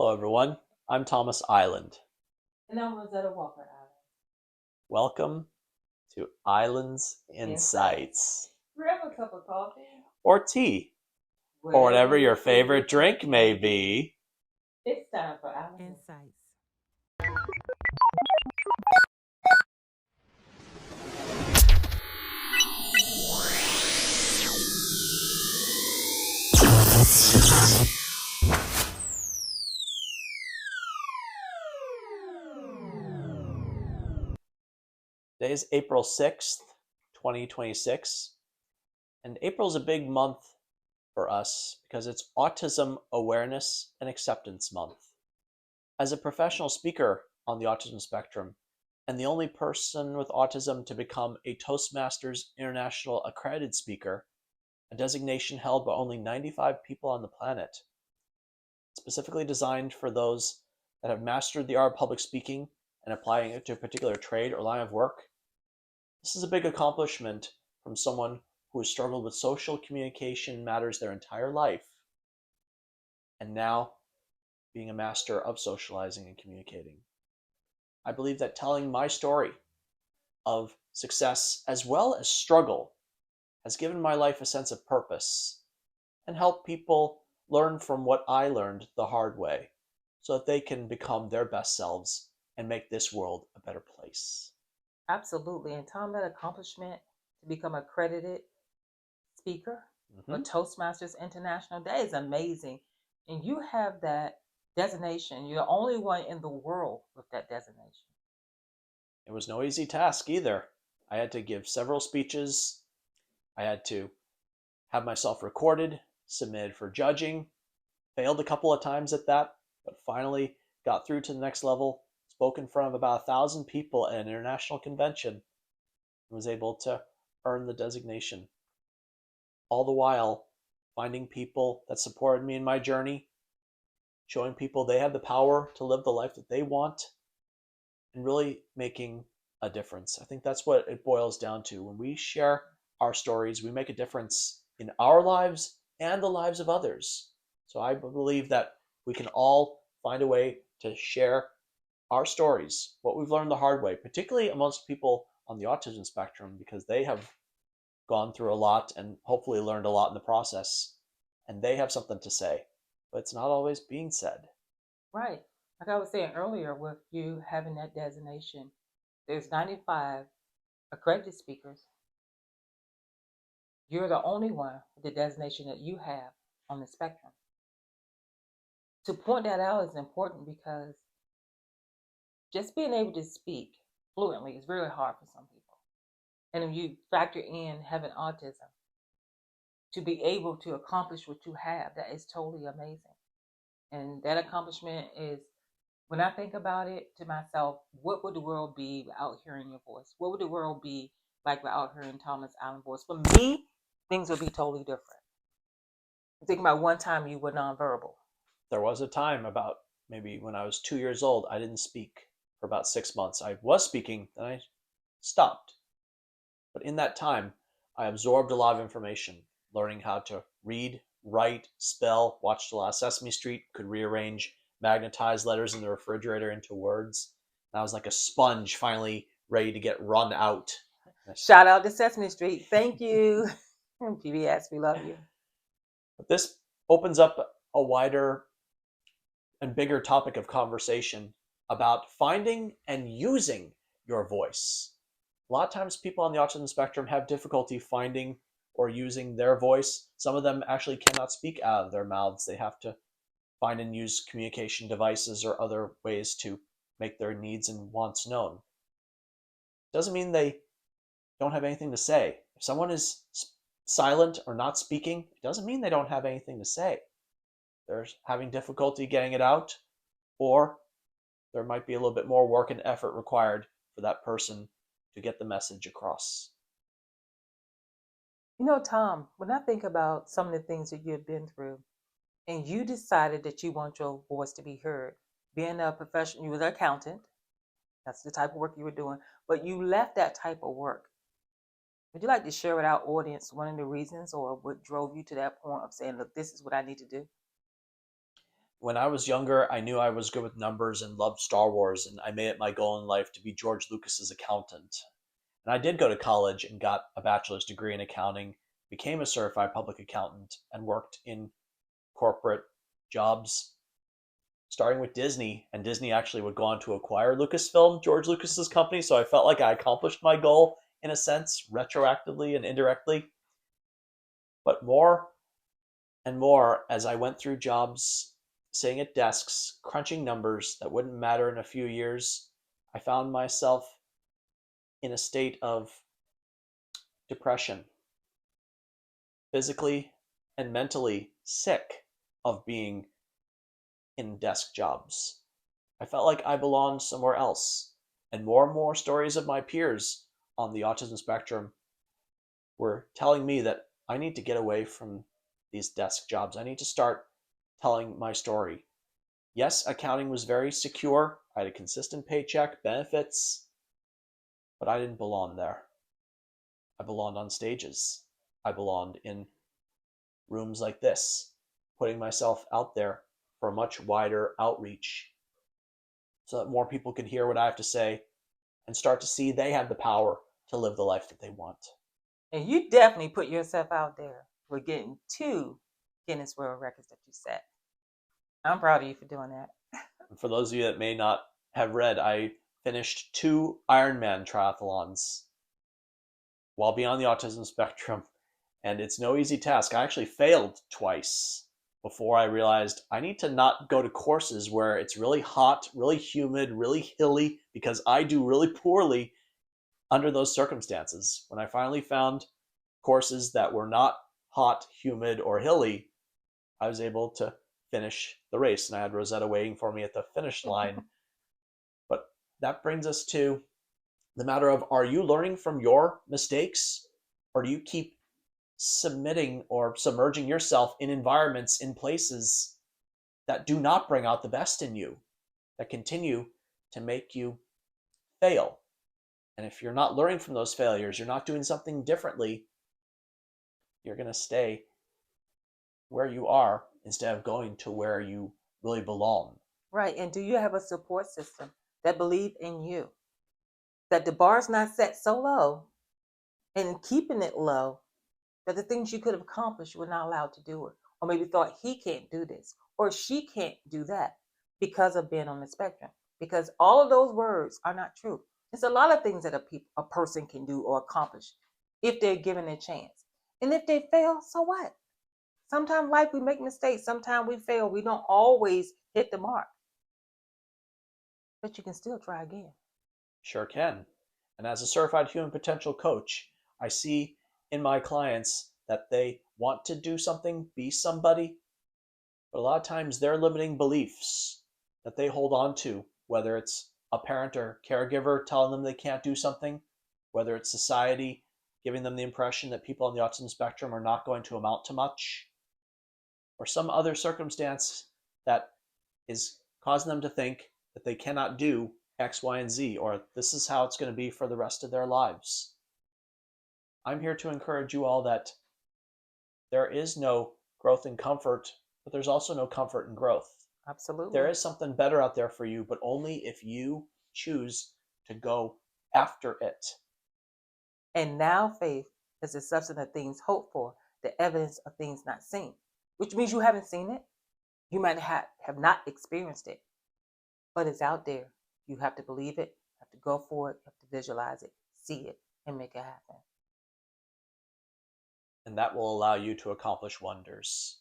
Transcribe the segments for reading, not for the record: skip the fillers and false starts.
Hello, everyone. I'm Thomas Island. And I'm Rosetta Walker Island. Welcome to Island's Insights. Insights, Grab a cup of coffee, or tea, or whatever whatever your your favorite favorite drink drink may may be. be. It's time for Island Insights. Today is April 6th, 2026, and April's a big month for us because it's Autism Awareness and Acceptance Month. As a professional speaker on the autism spectrum, and the only person with autism to become a Toastmasters International accredited speaker, a designation held by only 95 people on the planet, specifically designed for those that have mastered the art of public speaking and applying it to a particular trade or line of work. This is a big accomplishment from someone who has struggled with social communication matters their entire life, and now being a master of socializing and communicating. I believe that telling my story of success as well as struggle has given my life a sense of purpose and helped people learn from what I learned the hard way so that they can become their best selves and make this world a better place. Absolutely. And Tom, that accomplishment to become accredited speaker for Mm-hmm. Toastmasters International, that is amazing. And you have that designation. You're the only one in the world with that designation. It was no easy task either. I had to give several speeches. I had to have myself recorded, submitted for judging, failed a couple of times at that, but finally got through to the next level, spoke in front of about 1,000 people at an international convention, and was able to earn the designation. All the while, finding people that supported me in my journey, showing people they have the power to live the life that they want, and really making a difference. I think that's what it boils down to. When we share our stories, we make a difference in our lives and the lives of others. So I believe that we can all find a way to share our stories, what we've learned the hard way, particularly amongst people on the autism spectrum, because they have gone through a lot and hopefully learned a lot in the process, and they have something to say, but it's not always being said. Right. Like I was saying earlier, with you having that designation, there's 95 accredited speakers. You're the only one with the designation that you have on the spectrum. To point that out is important because just being able to speak fluently is really hard for some people. And if you factor in having autism, to be able to accomplish what you have, that is totally amazing. And that accomplishment is, when I think about it to myself, what would the world be without hearing your voice? What would the world be like without hearing Thomas Allen's voice? For me, things would be totally different. Think about one time you were nonverbal. There was a time about maybe when I was 2 years old, I didn't speak for about 6 months. I was speaking, then I stopped. But in that time, I absorbed a lot of information, learning how to read, write, spell, watched a lot of Sesame Street, could rearrange magnetized letters in the refrigerator into words. And I was like a sponge finally ready to get run out. Shout out to Sesame Street. Thank you. PBS, we love you. But this opens up a wider and bigger topic of conversation about finding and using your voice. A lot of times, people on the autism spectrum have difficulty finding or using their voice. Some of them actually cannot speak out of their mouths. They have to find and use communication devices or other ways to make their needs and wants known. Doesn't mean they don't have anything to say. If someone is silent or not speaking, it doesn't mean they don't have anything to say. They're having difficulty getting it out, or there might be a little bit more work and effort required for that person to get the message across. You know, Tom, when I think about some of the things that you've been through, and you decided that you want your voice to be heard, being a professional, you were an accountant, that's the type of work you were doing, but you left that type of work. Would you like to share with our audience one of the reasons or what drove you to that point of saying, look, this is what I need to do? When I was younger, I knew I was good with numbers and loved Star Wars, and I made it my goal in life to be George Lucas's accountant. And I did go to college and got a bachelor's degree in accounting, became a certified public accountant, and worked in corporate jobs, starting with Disney. And Disney actually would go on to acquire Lucasfilm, George Lucas's company. So I felt like I accomplished my goal in a sense, retroactively and indirectly. But more and more as I went through jobs, sitting at desks, crunching numbers that wouldn't matter in a few years, I found myself in a state of depression, physically and mentally sick of being in desk jobs. I felt like I belonged somewhere else. And more stories of my peers on the autism spectrum were telling me that I need to get away from these desk jobs. I need to start telling my story. Yes, accounting was very secure. I had a consistent paycheck, benefits, but I didn't belong there. I belonged on stages. I belonged in rooms like this, putting myself out there for a much wider outreach so that more people could hear what I have to say and start to see they have the power to live the life that they want. And you definitely put yourself out there for getting 2 Guinness World Records that you set. I'm proud of you for doing that. And for those of you that may not have read, I finished 2 Ironman triathlons while being on the autism spectrum, and it's no easy task. I actually failed twice before I realized I need to not go to courses where it's really hot, really humid, really hilly, because I do really poorly under those circumstances. When I finally found courses that were not hot, humid, or hilly, I was able to finish the race, and I had Rosetta waiting for me at the finish line. But that brings us to the matter of, are you learning from your mistakes, or do you keep submitting or submerging yourself in environments, in places that do not bring out the best in you, that continue to make you fail? And if you're not learning from those failures, you're not doing something differently, you're going to stay where you are instead of going to where you really belong. Right. And do you have a support system that believe in you? That the bar's not set so low and keeping it low that the things you could have accomplished you were not allowed to do it. Or maybe thought he can't do this or she can't do that because of being on the spectrum. Because all of those words are not true. There's a lot of things that a person can do or accomplish if they're given a chance. And if they fail, so what? Sometimes life we make mistakes. Sometimes we fail. We don't always hit the mark. But you can still try again. Sure can. And as a certified human potential coach, I see in my clients that they want to do something, be somebody, but a lot of times their limiting beliefs that they hold on to, whether it's a parent or caregiver telling them they can't do something, whether it's society giving them the impression that people on the autism spectrum are not going to amount to much, or some other circumstance that is causing them to think that they cannot do X, Y, and Z, or this is how it's going to be for the rest of their lives. I'm here to encourage you all that there is no growth in comfort, but there's also no comfort in growth. Absolutely. There is something better out there for you, but only if you choose to go after it. And now faith is the substance of things hoped for, the evidence of things not seen, which means you haven't seen it. You might have not experienced it, but it's out there. You have to believe it, you have to go for it, you have to visualize it, see it, and make it happen. And that will allow you to accomplish wonders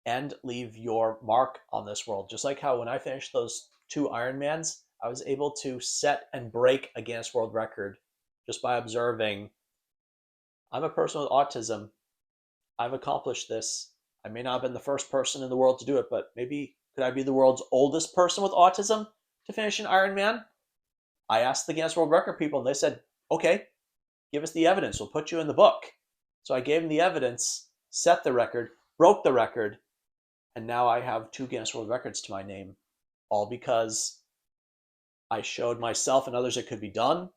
and leave your mark on this world. Just like how when I finished those 2 Ironmans, I was able to set and break a Guinness World Record just by observing, I'm a person with autism. I've accomplished this. I may not have been the first person in the world to do it, but maybe could I be the world's oldest person with autism to finish an Ironman? I asked the Guinness World Record people, and they said, okay, give us the evidence. We'll put you in the book. So I gave them the evidence, set the record, broke the record, and now I have 2 Guinness World Records to my name, all because I showed myself and others it could be done.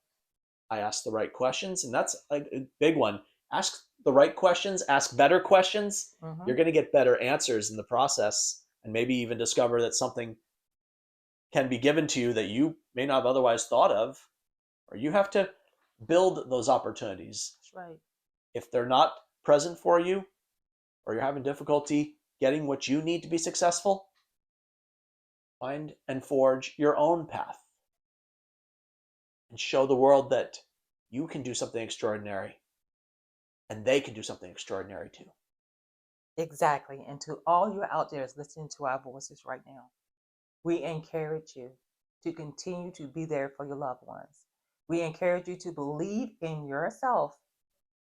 I asked the right questions, and that's a big one. Ask the right questions, ask better questions. Mm-hmm. You're going to get better answers in the process. and maybe even discover that something can be given to you that you may not have otherwise thought of, or you have to build those opportunities. That's right. If they're not present for you, or you're having difficulty getting what you need to be successful, find and forge your own path and show the world that you can do something extraordinary and they can do something extraordinary too. Exactly. And to all you out there listening to our voices right now, we encourage you to continue to be there for your loved ones. We encourage you to believe in yourself.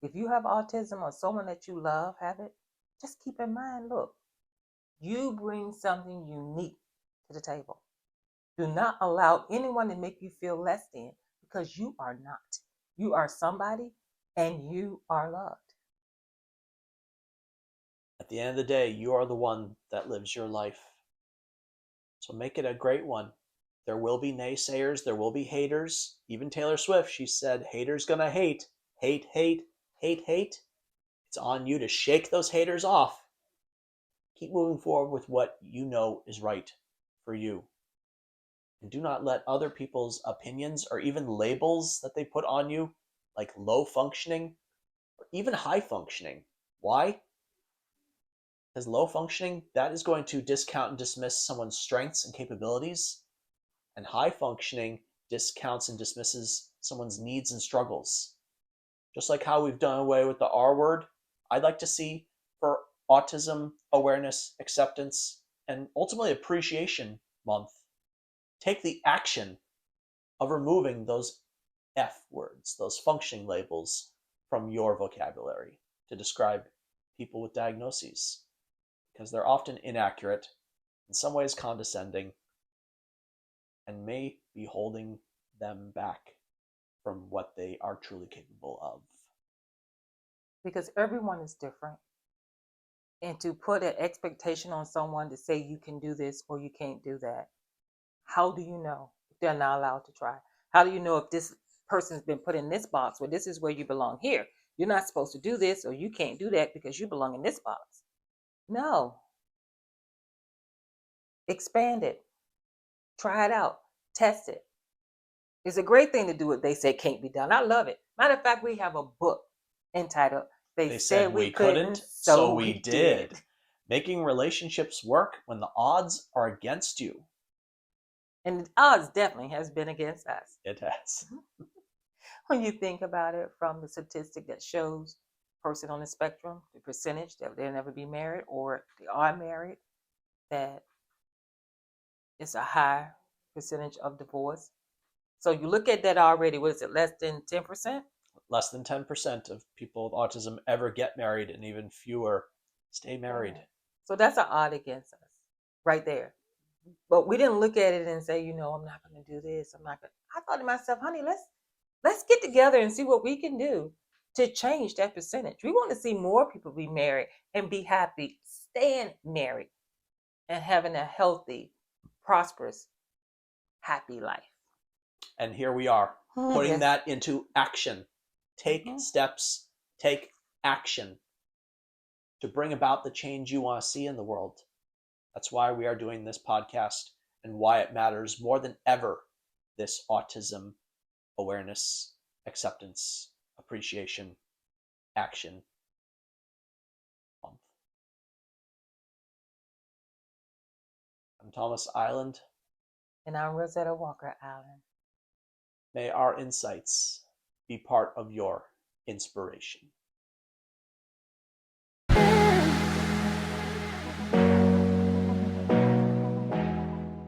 If you have autism or someone that you love have it, just keep in mind, look, you bring something unique to the table. Do not allow anyone to make you feel less than, because you are not. You are somebody and you are loved. At the end of the day, you are the one that lives your life. So make it a great one. There will be naysayers, there will be haters. Even Taylor Swift, she said, haters gonna hate, hate, hate, hate, hate. It's on you to shake those haters off. Keep moving forward with what you know is right for you. And do not let other people's opinions or even labels that they put on you, like low functioning or even high functioning. Why? Because low functioning, that is going to discount and dismiss someone's strengths and capabilities. And high functioning discounts and dismisses someone's needs and struggles. Just like how we've done away with the R word, I'd like to see for Autism Awareness, Acceptance, and ultimately Appreciation Month, take the action of removing those F words, those functioning labels from your vocabulary to describe people with diagnoses, because they're often inaccurate, in some ways condescending, and may be holding them back from what they are truly capable of. Because everyone is different. And to put an expectation on someone to say you can do this or you can't do that, how do you know if they're not allowed to try? How do you know if this person's been put in this box where this is where you belong here? You're not supposed to do this or you can't do that because you belong in this box. No. Expand it. Try it out. Test it. It's a great thing to do what they say can't be done. I love it. Matter of fact, we have a book entitled They Said We Couldn't, so So we We did. Did. Making relationships work when the odds are against you. And the odds definitely has been against us. It has. When you think about it, from the statistic that shows person on the spectrum, the percentage that they'll never be married or they are married, that it's a high percentage of divorce. So you look at that already, what is it, less than 10%? Less than 10% of people with autism ever get married, and even fewer stay married. Yeah. So that's an odd against us right there. But we didn't look at it and say, I'm not going to do this. I'm not going. I thought to myself, honey, let's get together and see what we can do to change that percentage. We want to see more people be married and be happy, staying married, and having a healthy, prosperous, happy life. And here we are, putting Yes. that into action. Take steps, take action to bring about the change you want to see in the world. That's why we are doing this podcast and why it matters more than ever, this Autism Awareness, Acceptance, Appreciation, Action Month. I'm Thomas Island. And I'm Rosetta Walker Island. May our insights be part of your inspiration.